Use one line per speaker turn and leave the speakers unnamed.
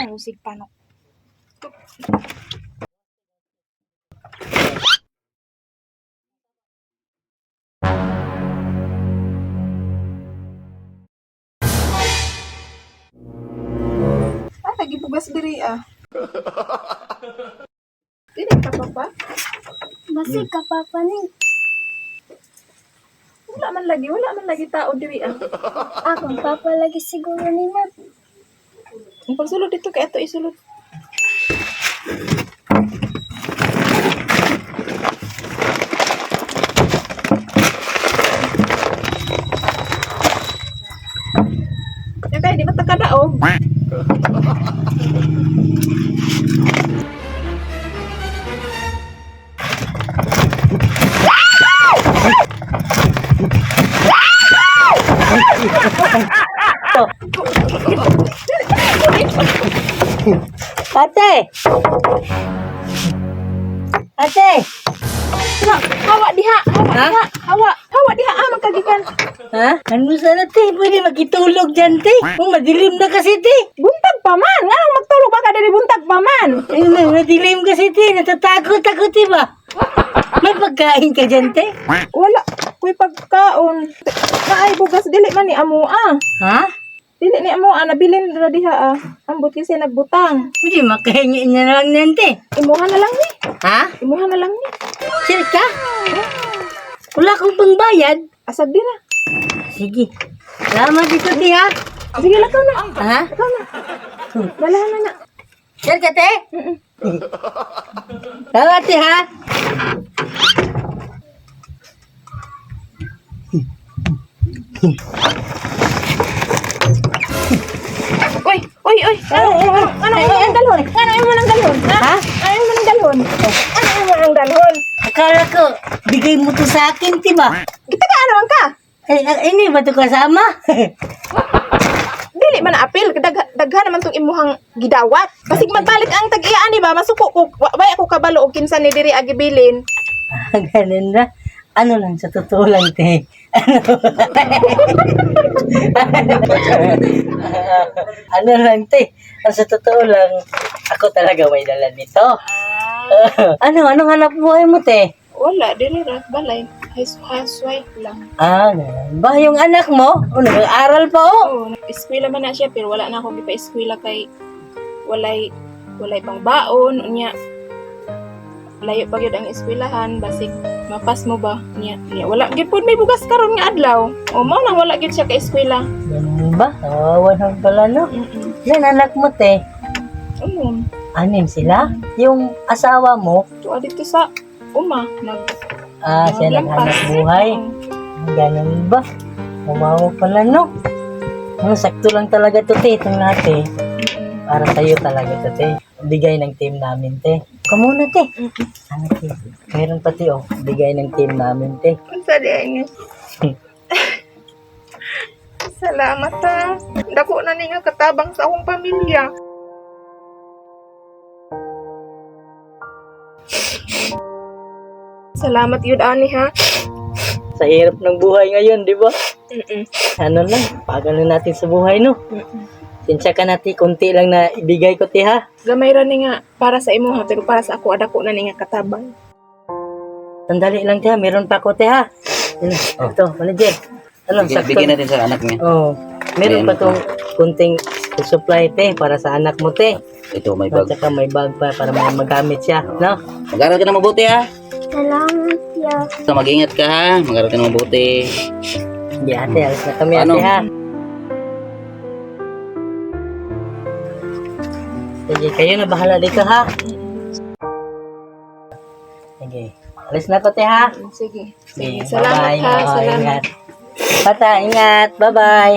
Ay, usig panok. Lagi bugas diri ah. Dili ka pa?
Masig ka papa ni.
Wala man lagi tao diri ah.
Akong papa lagi siguro ni na.
Ang pagsulod dito kay ato isulod. Kaya di ba takadaog?
Ate! Ate!
Hawa diha, hawa diha magkagikan.
Ha? Ano sana, te? Pwede magitulog dyan, te. Oh, madilim na kasi, te.
Buntag pa man, nganong magtulog ba ka diri buntag pa man?
Madilim kasi, te. Natatakot ako, te ba? May pagkain ka dyan, te?
Wala, kuy pagkaon. Naay bugas dili man ni amo ah.
Ha?
Dili ni amo ah, nabilin ra diha ah. Ambot kasi nagbutang.
Pwede makahingi niya na lang yan, te.
Imuha na lang ni.
Ha?
Imuha na lang ni.
Sir ka? Wala kang pangbayad.
Asab dira.
Sige. Salamat dito, te, ha?
Sige lakaw na.
Ha?
Lakaw na. Dalahan na na.
Sir ka, te? Salamat, te, ha?
Uy. Ano yung dalhon? Ano yung manang dalhon?
Ha?
Ano yung manang dalhon? Ano yung manang dalhon?
Akala ko, bigay mo to sa akin, te ba?
Kita ka naman ka?
Ini ba ito kasama?
Dili man apil, daghan naman tong imuhang gidawat. Basig magbalik ang tag-iyaan di ba? Masuko ko, way ako kabalo og kinsa ni diri agibilin.
Ganun na. Ano lang, sa totoo lang, te. Ano lang, te. Sa totoo lang, ako talaga may dala nito. Anong hanap buhay mo, te?
Wala, dili ra balay. Housewife lang.
Ganun ba? Yung anak mo? Nag-aaral pa, oh.
Oo, eskwela man na siya pero wala na ako gipa-eskwela kay walay pang baon unya. Layo pa gyud ang eskwelahan basig mapas mo ba niya wala gyud pud may bugas karon nga adlaw. O mao nang wala gyud siya ka eskwela.
Ganun ba? Naman pala, no? Yan, anak mo, te. Anim sila? Yung asawa mo?
Tuwa dito sa uma
Siya naghanap buhay. Ganun ba? Mamawa pala, no? Sakto lang talaga to, te. Itong lahat, eh. Para sa'yo talaga to, te. Bigay ng team namin, te. Kamuna, te. Ano, te? Meron pati, oh. Bigay ng team namin, te.
Unsa di ay Salamat ha. Dako na ni nga katabang sa akong pamilya. Salamat yun, ani ha.
Sa hirap ng buhay ngayon, di ba? Ano lang, pagalan natin sa buhay, no? Sinsya ka natin, konti lang na ibigay ko, te, ha?
Gamay ra ni nga para sa imo ha, pero para sa ako adako na ni nga katabang.
Sandali lang, te, ha? Meron pa ako, te, ha? Ito, manager. Ano, sakto.
Bigyan natin sa anak niya.
Oo. Meron pa tong kunting supply, te, para sa anak mo, te.
Ito, may
At
bag.
saka may bag pa para may magamit siya, no?
Mag-aral ka na mabuti, ha?
Salamat ya.
So, mag-ingat ka, ha? Mag-aral ka na mabuti.
Hindi, ate, alis na kami,
Ano?
ate, ha? Sige, kayo na bahala dito, ha? Sige. Alis na ko, te, ha?
Sige.
Sige,
Salamat
bye-bye.
ha.
Oo,
Salamat.
ingat. Bata, ingat. Bye-bye.